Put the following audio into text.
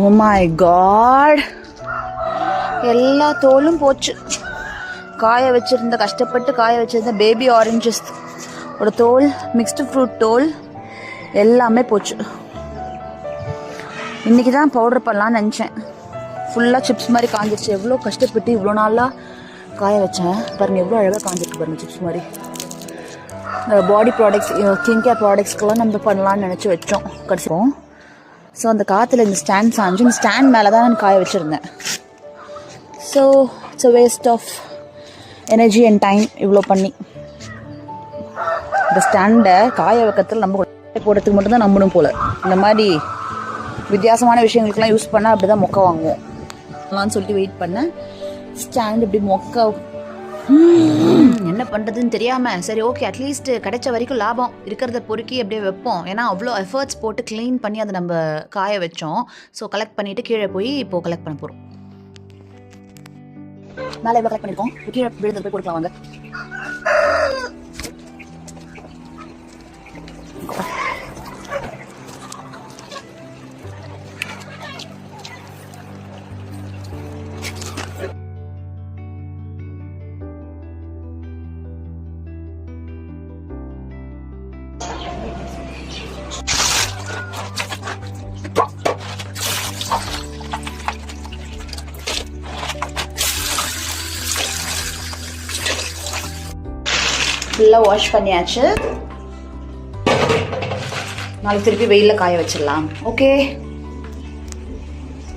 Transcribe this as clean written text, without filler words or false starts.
Oh my God, எல்லா தோலும் போச்சு. கஷ்டப்பட்டு காய வச்சிருந்த பேபி ஆரஞ்சஸ் ஒரு தோல், மிக்ஸ்டு ஃப்ரூட் தோல் எல்லாமே போச்சு. இன்றைக்கி தான் பவுடர் பண்ணலான்னு நினச்சேன். ஃபுல்லாக சிப்ஸ் மாதிரி காஞ்சிருச்சு. எவ்வளோ கஷ்டப்பட்டு இவ்வளோ நாளாக காய வச்சேன் பாருங்கள், எவ்வளோ அழகாக காஞ்சிருக்கு பாருங்கள் சிப்ஸ் மாதிரி. பாடி ப்ராடக்ட்ஸ், ஸ்கின் கேர் ப்ராடக்ட்ஸ்க்கெல்லாம் நம்ம பண்ணலான்னு நினச்சி வச்சோம் கடைசிப்போம். ஸோ அந்த காற்றுல இந்த ஸ்டாண்ட் சாஞ்சு, இந்த ஸ்டாண்ட் மேலே தான் நான் காய வச்சுருந்தேன். So it's a waste of energy and time. இவ்வளோ பண்ணி இந்த ஸ்டாண்டை காய வைக்கிறதுல நம்ம போடுறதுக்கு மட்டும்தான் நம்பணும் போல். இந்த மாதிரி வித்தியாசமான விஷயங்களுக்கெல்லாம் யூஸ் பண்ணால் அப்படி தான் மொக்க வாங்குவோம் சொல்லிட்டு வெயிட் பண்ணேன். ஸ்டாண்ட் இப்படி மொக்க என்ன பண்ணுறதுன்னு தெரியாமல், சரி ஓகே அட்லீஸ்ட் கிடைச்ச வரைக்கும் லாபம் இருக்கிறத பொறுக்கி அப்படியே வைப்போம். ஏன்னா அவ்வளோ எஃபர்ட்ஸ் போட்டு க்ளீன் பண்ணி அதை நம்ம காய வச்சோம். ஸோ கலெக்ட் பண்ணிவிட்டு கீழே போய் இப்போது கலெக்ட் பண்ண போகிறோம். மேலே எவ்வளோ கலெக்ட் பண்ணியிருக்கோம், கீழே விழுந்து போய் கொடுக்கலாம் வாங்க. ஃபுல்லாக வாஷ் பண்ணியாச்சு. நாளைக்கு திருப்பி வெயிலில் காய வச்சிடலாம். ஓகே.